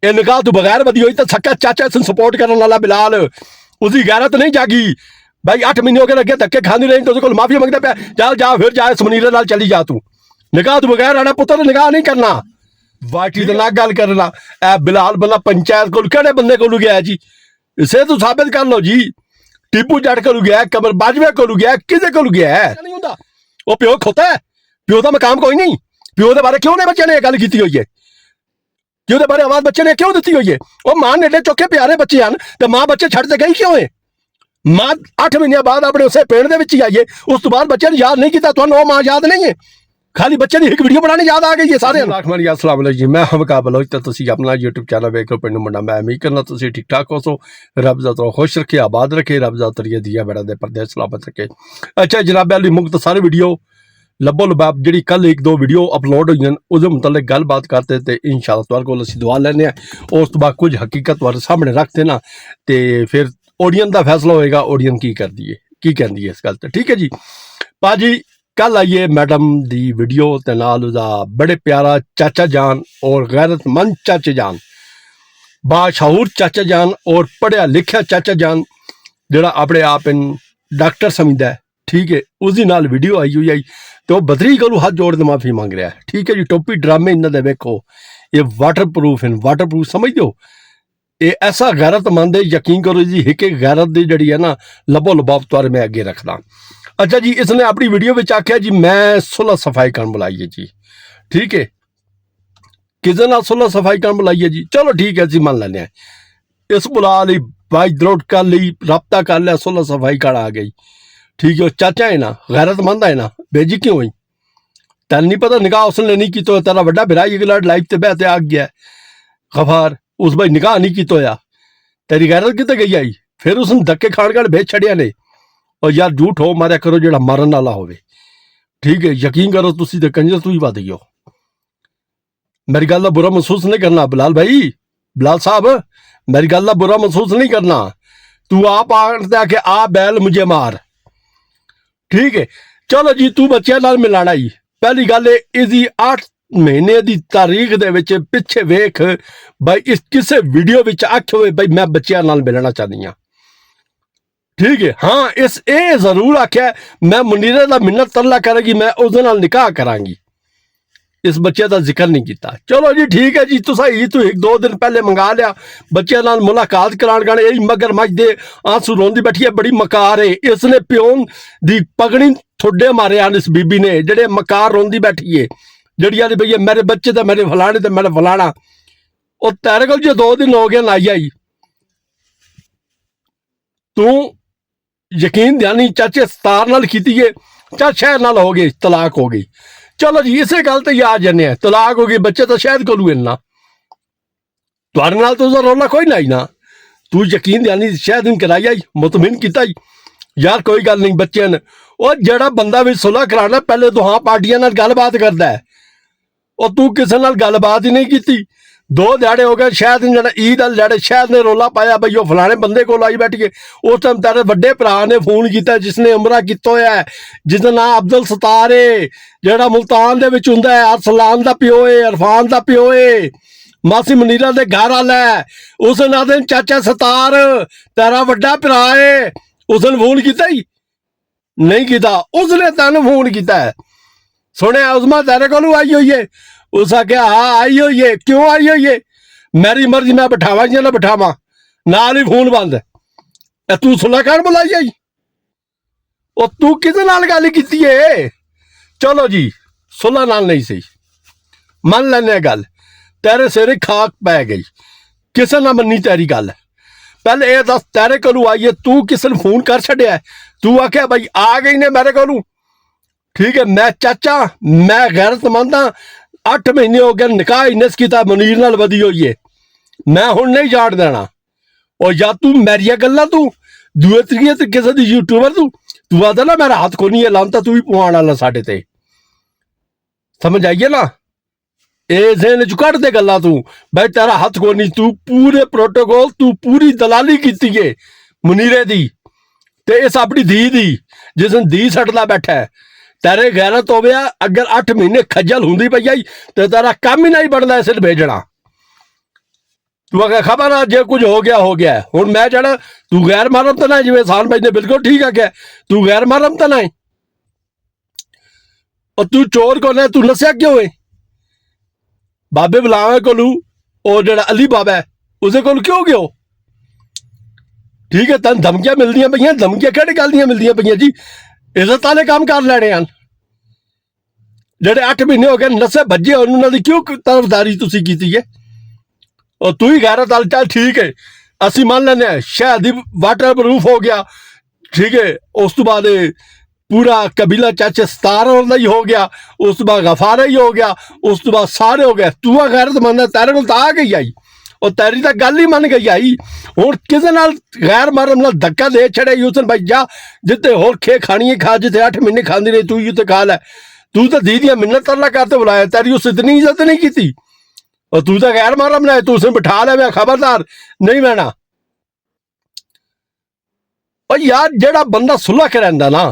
ये निकाह तू बगैर बदी हुई तो सक्का चाचा से सपोर्ट करने वाला बिलाल उसकी गैरत नहीं जागी भाई 8 महीने हो गए लगे धक्के खानी रही तो उसको माफी मंगता पे जा जा फिर जा सुनीरे नाल चली जा तू निकाह तू बगैर आना पुत्र निकाह नहीं करना वाटी तो ना गल करना ए बिलाल बंदा पंचायत को केड़े बंदे को गया जी इसे तू साबित कर लो जी टीपू जट को गया कमर बाजवे को गया किसे को गया है नहीं होता वो प्यो खोता है प्यो का मकाम कोई नहीं प्यो के बारे क्यों नहीं बच्चे ने गल की हुई है क्यों दे बारे आवाज बच्चे ने क्यों दी हुई है वो मां ने एडे चौके प्यारे बच्चे हैं तो मां बच्चे छड़ते गई क्यों है मां 8 महीने बाद अपने उसे पेड़ दे विच ही आई है उस तो बाद बच्चे ने याद नहीं किया तुहानू मां याद नहीं है खाली बच्चे की एक वीडियो बनाने याद आ गई है सारे लाखमान अस्सलाम वालेकुम जी मैं हमका बलोच तो तुसी अपना YouTube चैनल वेख लो पिंड मुंडा मैं उम्मीद करना तुसी ठीक ठाक हो सो रब दा तो खुश रखे आबाद रखे रब दा तरिया दिया बेड़ा दे पर्दे सलामत रखे अच्छा जनाब अली मुख्तसर वीडियो लब्बो लबाब जी कल 1-2 वीडियो अपलोड हुई उस मतलब गलबात करते तो इंशाअल्लाह तुहाडे कोल असीं दुआ लैने उस तो बाद कुछ हकीकत तुहाडे सामने रखते ना तो फिर ऑडियंस का फैसला होएगा ऑडियंस की करती है की कहती है इस गल ते ठीक है जी पाजी कल आइए मैडम दी वीडियो ते नाल उदा बड़े प्यारा चाचा जान और गैरतमंद चाचा जान बाशऊर चाचा जान और पढ़िया लिखिया चाचा जान जिहड़ा अपने आप इन डॉक्टर समझदा है ठीक है उसदी नाल वीडियो आई हुई आई तो बदरी कोलू हाथ जोड़ के माफी मांग रहा है ठीक है जी टोपी ड्रामे इन्हों दे वेखो ये वाटरप्रूफ इन वाटरप्रूफ समझ दो ये ऐसा गैरतमंद है यकीन करो जी एक एक गैरत दी जड़ी है ना लबो लबाब तुहारे मैं अगे रखना अच्छा जी इसने अपनी वीडियो में आख्या जी मैं सुलह सफाई करन बुलाई है जी ठीक है किसे नाल सुलह सफाई करन बुलाई है जी चलो ठीक है जी मान लैने इस बुला ली बाई दरोट कर ली रबता कर लिया सुलह सफाई कर आ गई ठीक है चाचा है ना गैरतमंद है ना बेजी क्यों हुई तेन नहीं पता निकाह उसने नहीं की तो तेरा बड़ा बिरा लाइफ से बहते आ गया गफार उस भाई निकाह नहीं की तो तेरी गैरत कितने गई आई फिर उसने धक्के खाण खाण भेज छड़िया ने और यार झूठ हो मारिया करो जो मारन वाला हो ठीक है यकीन करो तुसी तो कंजर तू ही बात हो मेरी गल का बुरा महसूस नहीं करना बिलाल भाई बिलाल साहब मेरी गल का बुरा महसूस नहीं करना तू आप आके आ बैल मुझे मार ठीक है चलो जी तू बच्चों नाल मिलाना ही पहली गल इसकी 8 महीने की तारीख दे विच पिछे वेख भाई इस किसे वीडियो विच आख होवे भाई मैं बच्चों नाल मिलना चाहती हाँ ठीक है हाँ इस ए जरूर आख्या मैं मुनीरे का मिन्नत तरला करेगी मैं उस निकाह करांगी इस बच्चे का जिक्र नहीं किया चलो जी ठीक है जी तुसा ही तू 1-2 दिन पहले मंगा लिया बच्चे नाल मुलाकात कराण गए यही मगर मज दे आंसू रोंदी बैठी है बड़ी मकार है इसने प्योन दी पगड़ी थोड़े मारे आन इस बीबी ने जेडे मकार रोंदी बैठी है जड़ी आली भैया मेरे बच्चे तो मेरे फलाने तो मेरे फलाना और तेरे को जो 2 दिन हो गए ना आई तू यकीन ध्यानी चाचे सतार नाल कीती है चा शहर नाल हो गई तलाक हो गई चलो जी इसे गल तो आ जाने तलाक हो गई बच्चे तो शायद को इन्ना तुहाडे नाल तो उसदा रौला कोई नहीं ना तू यकीन ध्यानी शायद इन कराई आई मुतमिन किया यार कोई गल नहीं बच्चे ने और जड़ा बंदा भी सुलह कराना पहले तो हाँ पार्टियां नाल गलबात करता है और तू किसी नाल गलबात ही नहीं की 2 दिहाड़े हो गए शायद जरा ईद वाले दिहाड़े शायद ने रौला पाया भाई वो फलाने बंदे को आई बैठ के उस टाइम तेरे बड़े भरा ने फोन किया जिसने उमरा किया है जिसका नाम अब्दुल सतार है जरा मुल्तान दे विच हुंदा है अरसलान दा प्यो है इरफान दा प्यो है मासी मनीरा दे घर वाला है उस नाल चाचा सतार तेरा बड़ा भरा है उसने फोन किया ही नहीं किया उसने तेन फोन किया है सुने उस्मा तेरे को आई हुई है उस आख्या हाँ आई हुई है क्यों आई हुई है मेरी मर्जी मैं बिठावा या ना बिठावा नाल ही फोन बंद तू सुलह कर बुलाई आई और तू किसे नाल गल कीती है चलो जी सुलह नाल नहीं सही मन लैने गल तेरे सिर खाक पै गई किसे ना मनी तेरी गल पहले ये दस तेरे को आई है तू किसे ने फोन कर छड़िया तू आख्या भाई आ गई ने मेरे को ठीक है मैं चाचा मैं गैरतमंद हाँ 8 महीने हो गए निकाह इनस किया मुनीर नाल वधी हुई है मैं हुण नहीं जाड़ देना और या तू मेरिया गल्लां तू दूए त्रीए किसी दी यूट्यूबर तू आदा ना मेरा हाथ कोनी है लांता तू ही पवाण वाला साडे ते समझ आइए ना ए ज़हन च कढ दे गल्लां तू भाई तेरा हाथ कोनी तू पूरे प्रोटोकॉल तू पूरी दलाली कीती है मुनीरे दी ते इस अपनी धी दी जिसने धी सटदा बैठा है तेरे गैरत हो गया अगर 8 महीने खज्जल होंदी पई आई तो तेरा काम ही नहीं बनता इसे भेजना ਤੂੰ ਅਗਰ ਖਬਰ ਆ ਜੇ ਕੁਝ ਹੋ ਗਿਆ ਹੁਣ ਮੈਂ ਜਿਹੜਾ ਤੂੰ ਗੈਰ ਮਹਰਮ ਤਾਂ ਨਾ ਜਿਵੇਂ ਸਾਨ ਭਾਈ ਨੇ ਬਿਲਕੁਲ ਠੀਕ ਆ ਕਿਹਾ ਤੂੰ ਗੈਰ ਮਹਰਮ ਤਾਂ ਨਾ और तू चोर कौन है तू नसिया क्यों है बाबे बुलावे कोलू और जो अली बाबा है उसे कोल क्यों गयो ठीक है तन धमकियां मिलदियां पईयां धमकियां किहड़ी गल दियां मिलदियां पईयां जी इज्जत वाले काम कर लैणे हैं जेडे 8 महीने हो गए नशे भज्जे उन्होंने दी क्यों तरफदारी तुसी कीती है और तू ही गैरत वाल चल ठीक है असी मान लेने शहर दी वाटर प्रूफ हो गया ठीक है उस तो बाद पूरा कबीला चाचे 17 ही हो गया उस तो बाद गफारा ही हो गया उस तो बाद सारे हो गए तू गैरत मंन तेरे को आ गई आई और तेरी तो गल ही मन गई आई हुण किसे नाल गैर महरम नाल धक्का दे छड़े यूसन भाई जा जिते होर खे खानी है खा जिते 8 महीने खांदी रही तू ही ते खा लै तू तो दी दियां मिन्नत तरला करते बुलाया तेरी उस इतनी इज्जत नहीं की और तू तो गैर महरम ने तू उसे बिठा ले मैं खबरदार नहीं बहना और यार जेड़ा बंदा सुलह करांदा ना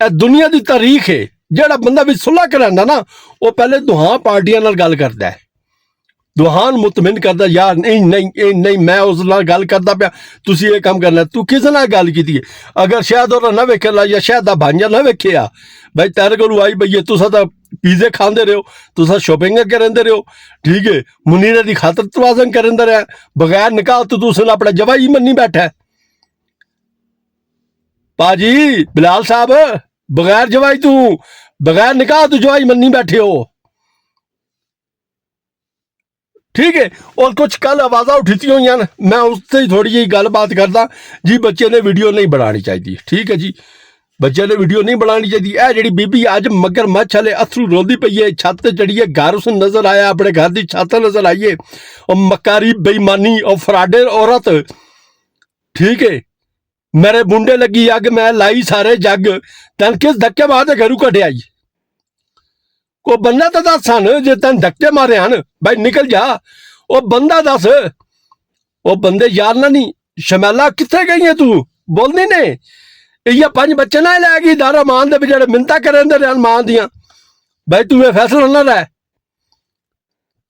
दुनिया की तारीख है जेड़ा बंदा भी सुलह करांदा ना वो पहले दुहां पार्टियां नाल गल करदा है दुहान मुतमिन करदा यार नहीं मैं उस नाल गल करदा पिया तुसी ये काम करना तू किस नाल गल कीती है अगर शायद और ना वेखे ला या शायद दा भांजा ना वेखिया भाई तेरे कोल आई भई तुसा तां पीजे खांदे रहो तुसा शॉपिंग करंदे रहो ठीक है मुनीरे दी खातर तवाज़न करंदे रहे बगैर निकाह तो तुस अपना जवाई मन्नी बैठा है पाजी बिलाल साहब बगैर जवाई तू बगैर निकाह तू जवाई मन्नी बैठे हो ठीक है और कुछ कल आवाज़ा उठी हुई हैं मैं उससे ही थोड़ी जी गल बात करदा जी बच्चे ने वीडियो नहीं बनानी चाहिए ठीक है जी बच्चे ने वीडियो नहीं बनानी चाहिए यह जी बीबी अज मगर मच्छ वाले अथरू रोंदी पई है छत चढ़ी है घर उस नजर आया अपने घर की छत नजर आई है और मकारी बेईमानी और फ्राडे औरत ठीक है मेरे मुंडे लगी अग मैं लाई सारे जग तन किस धक्के मारते घरू कटे आई को बंदा तो दस सन जे तन धक्के मारे हैं भाई निकल जा वो बंदा दस वो बंदे यार ना नहीं शमैला कितने गई है तू बोलनी ने ये 5 बच्चे ना लैगी दारा मान दे जेडे मिन्नतां करन दे मान दियां भाई तू ये फैसला ना लै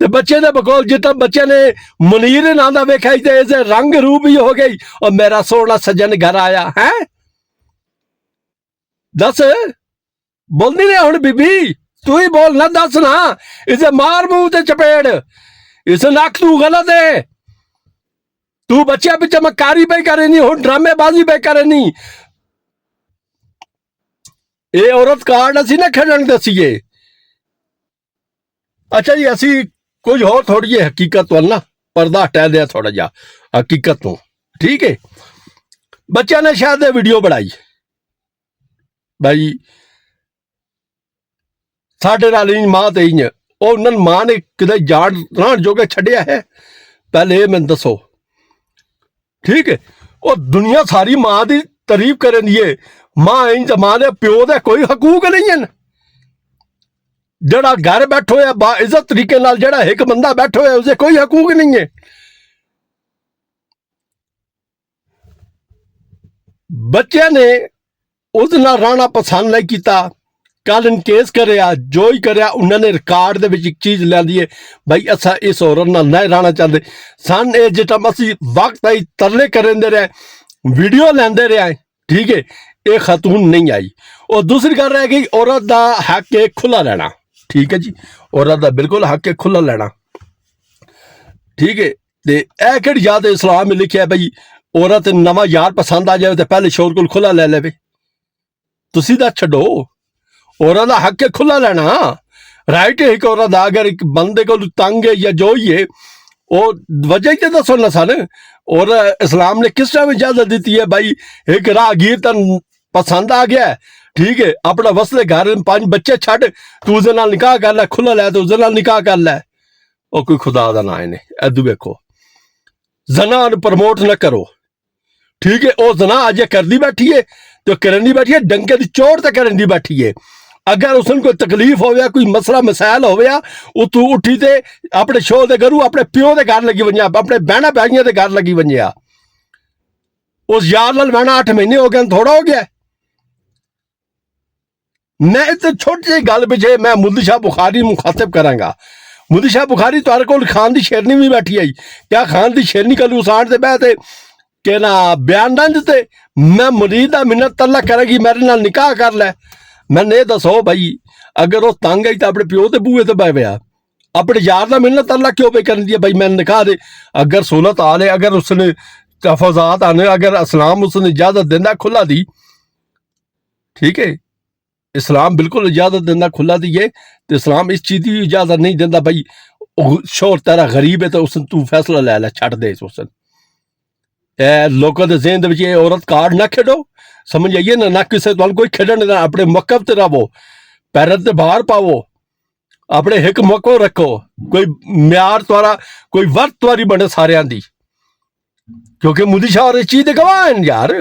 ते बच्चे दे बकोल जितना बच्चे ने मुनीर नाम दा वेखा इसे रंग रूप ही हो गई और मेरा सोना सज्जन घर आया है दस बोलनी ने हुण बीबी तू ही बोल ना दस ना इसे मार मुंह ते चपेड़ इसे नक तू गलत है तू बच्चे पिछे मकारी पे करे नहीं हुण ड्रामेबाजी पे करे नहीं ये औरत कार्ड असी ना खेलन दसीए अच्छा जी असी कुछ होर थोड़ी जी हकीकत वाल ना पर्दा हटा दिया थोड़ा जा हकीकत तो ठीक है बच्चा ने शायद वीडियो बनाई भाई साढ़े नाल मां ते इंज उन्होंने मां ने किते जान रहन जोगे छड़िया है पहले ये मैंने दसो ठीक है और दुनिया सारी मां की तारीफ करन दी है मां इंज मां दे प्यो दे कोई हकूक नहीं है जड़ा घर बैठो है बा इज्जत तरीके नाल जड़ा एक बंदा बैठो है उसे कोई हकूक नहीं है बच्चे ने उस नाल रहना पसंद नहीं किया कल इन केस करया जो ही करया उन्होंने रिकॉर्ड दे विच एक चीज लै दी है भाई असा इस औरत नाल नहीं रहना चाहते सन ए जिस टाइम असी वक्त आई तरले करेंदे रहे वीडियो लैंदे रहे ठीक है ये खातून नहीं आई और दूसरी गल रह गई औरत दा हक है खुला लेना ठीक है जी औरत दा बिल्कुल हक है खुला लेना ठीक है ते ए केड़ी याद इस्लाम में लिखा है भाई औरत नवा यार पसंद आ जाए तो पहले शोर को खुला ले ले तुसी दा छड्डो औरत दा हक है खुला लेना राइट है एक औरत दा अगर एक बंदे को तंग है या जो ही है वो वजह ही दसो ना सन और इस्लाम ने किस टाइम इजाजत दी है भाई एक राहगीर तन पसंद आ गया ठीक है अपना वसले घर 5 बच्चे छड़ तू उस नाल निकाह कर लै खुला लै तो उस नाल निकाह कर लै और कोई खुदा दा ना है इधर वेखो जना प्रमोट न करो ठीक है वो जना अज करदी बैठी है तो करन दी बैठी है डंके की चोट तो करन दी बैठी है अगर उसने कोई तकलीफ हो कोई मसला मसाइल हो तू उठी ते अपने शो दे करू अपने प्यो के घर लगी वनिया अपने बहना भाइयों के घर लगी वनिया उस यार नाल बहना 8 महीने हो गए थोड़ा हो गया मैं इस छोटी जी गल पिछे मैं मुल्ली शाह बुखारी मुखातिब करांगा मोदी शाह बुखारी तुहारे कोल खान दी शेरनी भी बैठी आई क्या खान दी शेरनी कल उसाण ते बहते के ना बयान ना दिते मैं मुरीद दा मिन्नत तल्ला करेगी मेरे नाल निकाह कर लै मैंने ये दसो भाई अगर वो तंग आई तो अपने प्यो के बूहे ते बह पिया अपने यार का मिन्नत अल्लाह क्यों पे करनी है भाई मैं निकाह दे अगर सोलत आले अगर उसने तफाजात आने अगर इस्लाम उसने इजाजत देना खुला दी ठीक है इस्लाम बिल्कुल इजाजत देना खुला दी है तो इस्लाम इस चीज की इजाजत नहीं देता भाई शोर तेरा गरीब है तो उस तू फैसला लै लै छड़ दे उस लोगों के ज़हन ये औरत कार्ड ना खेडो समझ आइए ना किसी तुम कोई खेडन देना अपने मौकब ते रहो पैर ते बाहर पावो अपने एक मौको रखो कोई म्यार तुआरा कोई वर्त तुआरी बने सारियां दी क्योंकि मोदी शाह इस चीज के गवाह हैं यार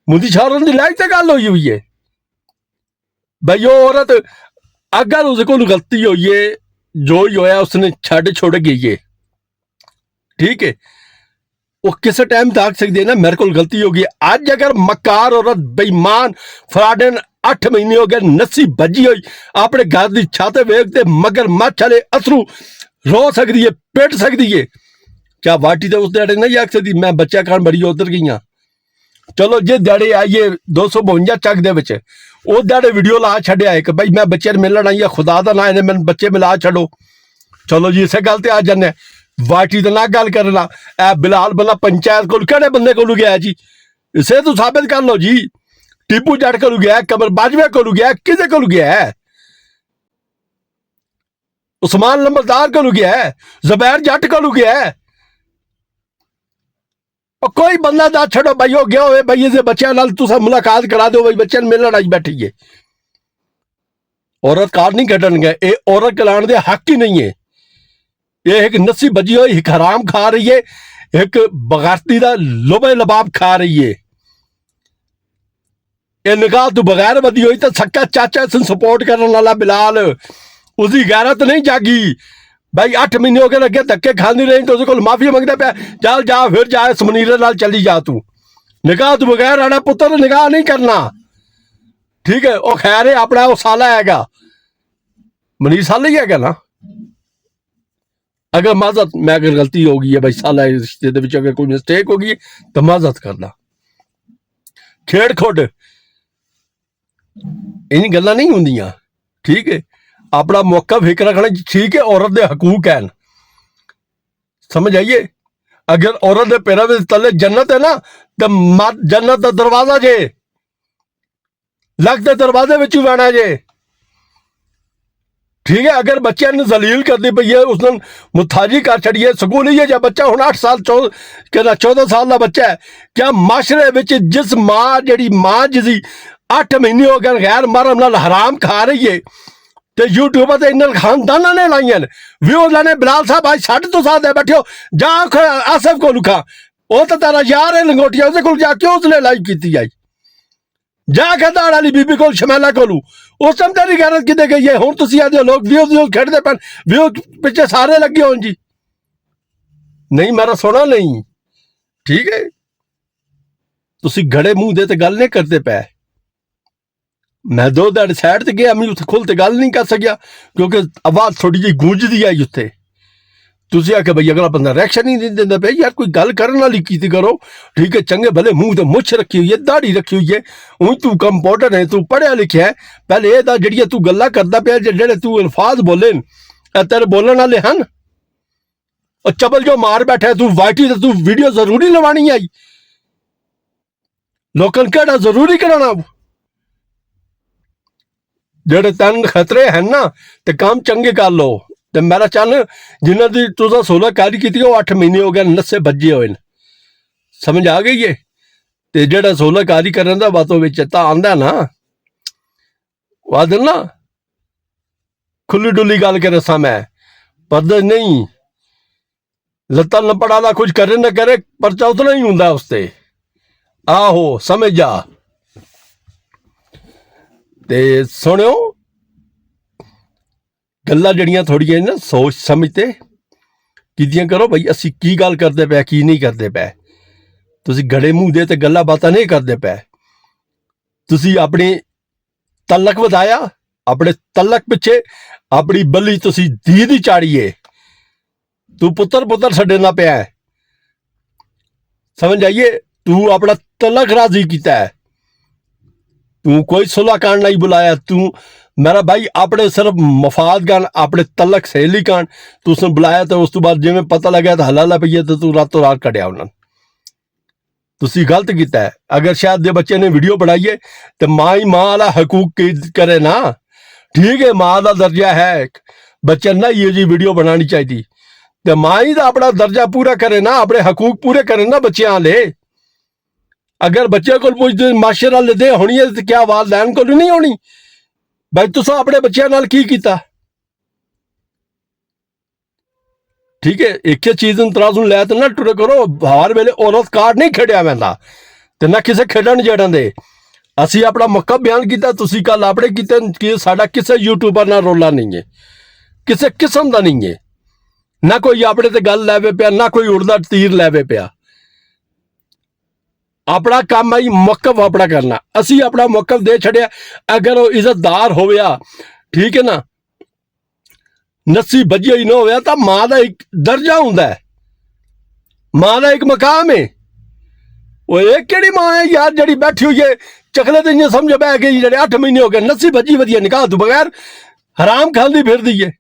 मोदी शाह उनकी लाइफ से गल हुई है भाई वो औरत अगर उसके को गलती हुई है जो ही होया उसने छड़ छोड़ गई है ठीक है वो किस टाइम तक सकती है ना मेरे को गलती होगी आज अगर मकार औरत बेईमान फ्राडन 8 महीने हो गए नस्सी बजी हुई अपने घर की छत वेखते मगर मच्छ वाले अथरू रो सकती है पिट सकती है क्या वाटी तो उस ध्याड़े नहीं आख सकती मैं बच्चा खान बड़ी उधर गई हाँ चलो जे ध्याड़े आइए 252 चक दे विच वो ध्याड़े वीडियो ला छड़िया एक भाई मैं बच्चे मिलन आई खुदा का ना इन्हें मैंने बच्चे मिला छड़ो चलो जी इसे गल ते आ जाने वाटी तो ना गल करना ए बिलाल बंदा पंचायत को केड़े बंदे को गया जी इसे तो साबित कर लो जी टीपू जट को गया कमर बाजवे को गया किसे को गया है उस्मान लंबरदार को गया है जुबैर जट को गया है कोई बंदा दस छड़ो भाई हो गया हो भाई इसे बच्चों नाल तुसा मुलाकात करा दो भाई बच्चे मिलन आई बैठी है औरत कार नहीं कटन गए ये औरत कलाण दे हक ही नहीं है ये एक नस्सी बजी हुई एक हराम खा रही है एक बगारती का लोबे लबाब खा रही है ये निकाह तू बगैर बदी हुई तो सक्का चाचा से सपोर्ट करने वाला बिलाल उसकी गैरत नहीं जागी भाई 8 महीने हो गए लगे धक्के खानी रही तो उसको माफी मंगता पे चल जा फिर जा इस मनीरे नाल चली जा तू निकाह तू बगैर आना पुत्र निकाह नहीं करना ठीक है वो खैर है अपना वो साला हैगा मनीर साला ही हैगा ना अगर माजत मैं अगर गलती हो गई है भाई साला रिश्ते दे विच अगर कोई मिस्टेक हो गई तो माजत करना खेड़ खुड इन गल्लां नहीं होंदियां ठीक है अपना मौका फिक्र रखना ठीक है औरत दे हकूक हैं समझ आइए अगर औरत दे पैरों में तले जन्नत है ना तो जन्नत का दरवाजा जे लगते दरवाजे में बहना जे ठीक है अगर बच्चे ने जलील कर दी पई है उसने मुथाजी कर छड़ी है स्कूल ही है जब बच्चा हूँ 8 साल 14 साल का बच्चा है क्या माशरे में जिस माँ जी माँ जिसी 8 महीने हो गए गैर मरम नाल हराम खा रही है तो यूट्यूबर तो इन खानदाना ने लाइया व्यूज लाने बिलाल साहब आज 2.5 बैठे हो जा आसिफ को लुखा वो तो तेरा यार है लंगोटिया उसके को जा क्यों उसने लाइव की आई जा कहता वाली बीबी को शमैला कोलू उस टाइम तेरी गैरत कितने गई है हूँ तुम आते लोग व्यूज खेडते पैन व्यूज पिछे सारे लगे हो जी नहीं मेरा सुना नहीं ठीक है तुम घड़े मुंह दे गल नहीं करते पै मैं 2 दिन साइड से गया मैं उत्थे खुल ते गल नहीं कर सकिया क्योंकि आवाज थोड़ी जी गूंजदी आई उत्थे तुझे आके भाई अगला बंदा रिएक्शन ही नहीं देता भाई यार कोई गल करने वाली की करो ठीक है चंगे भले मुंह ते मुछ रखी हुई है दाढ़ी रखी हुई है ऊँ तू कंप्यूटर है तू पढ़िया लिखिया है पहले ये जी तू गल्ला करता पाया जेडे तू अल्फाज बोले तेरे बोलने वाले हैं और चबल जो मार बैठा है तू वाइटी तू वीडियो जरूरी लवानी आई लोगों केड़ा जरूरी कराना जेडे तन खतरे हैं ना तो काम चंगे कर लो तो मेरा चल जिन्हों की तुसा 16 कारी की 8 महीने हो गए नस्से बजे हुए समझ आ गई है तो जेड़ा 16 कारी करने का बातों में चेता आंदा ना वाद ना खुली डुली गल करे सा मैं पर नहीं लत्ता न पड़ा कुछ करे ना करे परचा उतना ही होंगे उससे आहो समझ जा ते सुनियो गल्लां जड़ियां थोड़ियां ना सोच समझते कीतियां करो भाई असी की गल करते पै की नहीं करते पै तुसी गड़े मूँह दे ते गल्लां बातां नहीं करते पै तुसी अपनी तलक वधाया अपने तलक पिछे ਆਪਣੀ ਬੱਲੀ ਤੁਸੀਂ ਧੀ ਦੀ ਚਾੜੀਏ ਤੂੰ ਪੁੱਤਰ ਛੱਡੇ ਨਾ ਪਿਆ ਹੈ। ਸਮਝ ਆਈਏ ਤੂੰ ਆਪਣਾ ਤਲਕ ਰਾਜ਼ੀ ਕੀਤਾ ਹੈ ਤੂੰ ਕੋਈ ਸੁलह कांड नहीं बुलाया तू मेरा भाई अपने सिर्फ मफाद कांड अपने तलक सहेली कांड तू उसने बुलाया तो उस तो बाद जिवें पता लगा तो हलाला पई तो तू रातों रात कढ़िया उन्होंने तुसी गलत किया है। अगर शायद दे बच्चे ने वीडियो बनाई है तो माँ ही माँ वाला हकूक करे ना ठीक है माँ का दर्जा है बच्चे ना ये जी वीडियो बनानी चाहिए तो माँ ही तो अपना दर्जा पूरा करे ना अपने हकूक पूरे करे ना बच्चे वाले। अगर बच्चे को पुछते माशरे वाले दे होनी है तो क्या आवाज लैन को नहीं होनी भाई तुसा अपने बच्चों नाल की कीता ठीक है एक चीज तराज लै तो ना टुरे करो हर वेले औरत कार्ड नहीं खेड़िया वैंदा ते ना किसे खेडन जड़न दे असी अपना मौका बयान किया तुसी कल अपने कीते कि साडा किसे यूट्यूबर नाल रोला नहीं है किसे किस्म दा नहीं है ना कोई अपने ते गल लैवे पिया ना कोई उड़दा तीर लैवे पिया अपना काम आई मौकफ अपना करना असी अपना मौकफ दे छड़िया अगर वो इज्जतदार होया ठीक है ना नस्सी बजिया ही ना होया तो मां का एक दर्जा हुंदा है मां का एक मकाम है वो एक केड़ी मां है यार जड़ी बैठी हुई है चखले तो इं समझ बह गई जड़े 8 महीने हो गए नस्सी बजी वधिया निकाह तू बगैर हराम खांदी फिरदी है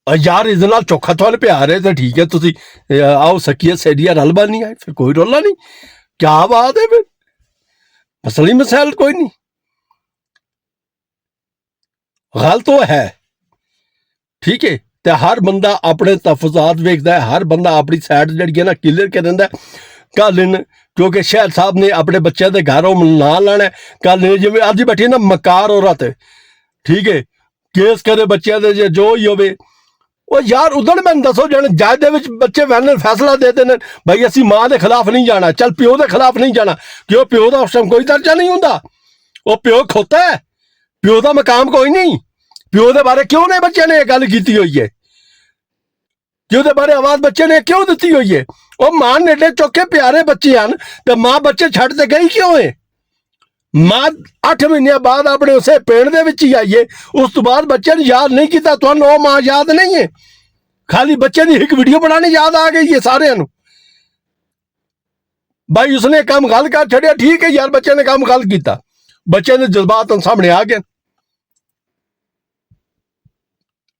यार इस चौखा थोड़े प्यार है तो ठीक है तुसी आओ सकिए सहेलिया रल नहीं आए फिर कोई रोला नहीं क्या बात है फिर असली मसैल कोई नहीं गल तो है ठीक है तो हर बंदा अपने तफजात वेखदा है हर बंदा अपनी साइड जी है ना क्लियर कर दिंदा कल इन क्योंकि शहर साहब ने अपने बच्चे के घरों ना लाना कल जिवें अज बैठी ना मकार औरत ठीक है केस करे बच्चों के जो ही होवे वो यार उधर मैंने दसो जन जज के बच्चे वैन फैसला देते हैं भाई असी मां के खिलाफ नहीं जाना चल प्यो के खिलाफ नहीं जाना क्यों प्यो का उस टाइम कोई दर्जा नहीं होंदा वो प्यो खोता है प्यो का मकाम कोई नहीं प्यो के बारे क्यों नहीं बच्चे ने गल की हुई है क्यों दे बारे आवाज बच्चे ने क्यों दी हुई है वो मां नेडे चौके प्यारे बच्चे हैं तो मां बच्चे छड़ ते गई क्यों है मां 8 महीने बाद अपने उसे पिंड दे विच ही आई है उस तो बाद बच्चे ने याद नहीं किया तुहानू वो मां याद नहीं है खाली बच्चे की एक वीडियो बनाने याद आ गई है सारे भाई उसने काम गल कर छड़िया ठीक है यार बच्चे ने काम गल किया बच्चे ने जज्बात सामने आ गए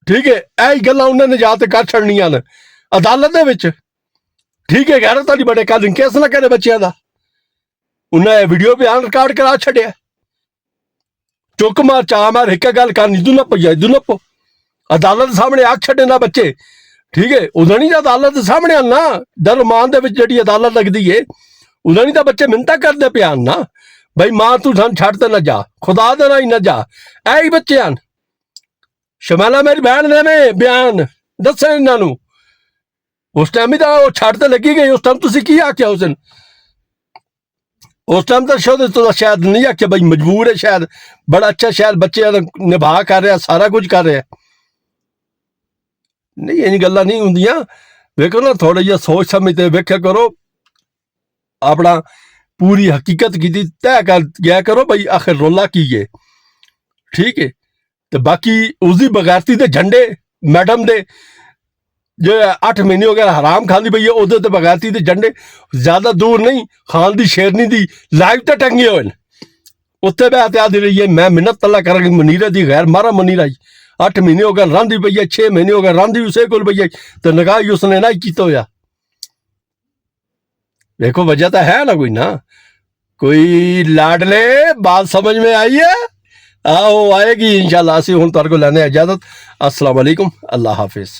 ठीक है यही गल्लां उन्होंने जाते कर छड़नियां ने अदालत दे विच ठीक है गैरत वाली बड़े कल केस ना करे बच्चों का उन्हें वीडियो बयान रिकॉर्ड करा छड़िया चुक मार चा मार एक गल करनी इदू नप्पो या इदू नप्पो अदालत सामने आख छड़े ना बच्चे ठीक है उधर नहीं अदालत सामने आना दर मान जी अदालत लगती है उधर नहीं तो बच्चे मिन्नतां करते पे आन ना भाई मां तू सन छड़ ना जा खुदा दे ना ही ना जा ऐ बच्चे आन शमैला मेरी बहन ने में बयान दसे इन्हों उस टाइम ही तो छड़ तो लगी गई उस टाइम तुसीं की आख्या उस दिन उस टाइम तो तो शायद नहीं आख्या भाई मजबूर है शायद बड़ा अच्छा शायद बच्चे निभा कर रहा सारा कुछ कर रहा नहीं इन गल्लां नहीं होंदियां वेखो ना थोड़ा जिहा सोच समझते वेख्या करो अपना पूरी हकीकत की तय कर गया करो भाई आखिर रोला की है ठीक है तो बाकी उसकी बगैरती के झंडे मैडम दे जो 8 महीने हो गए हराम खांदी पई है उहदे ते बगैरती के झंडे ज्यादा दूर नहीं खान दी शेरनी दी लाइव तो टंगे हुए उत्थे बैठ आती रही है मैं मिन्नत तला कर मनीरा दी गैर मारा मनीरा 8 महीने हो गए रांधी पई है 6 महीने हो गए रांधी उसे कोल पई है तो निकाह उसने ना किया होया देखो वजह तो है ना कोई लाडले बात समझ में आई है आओ आएगी इंशाल्लाह। असी हुण तुहाडे कोल लैंदे इजाजत। अस्सलाम वालेकुम, अल्लाह हाफिज।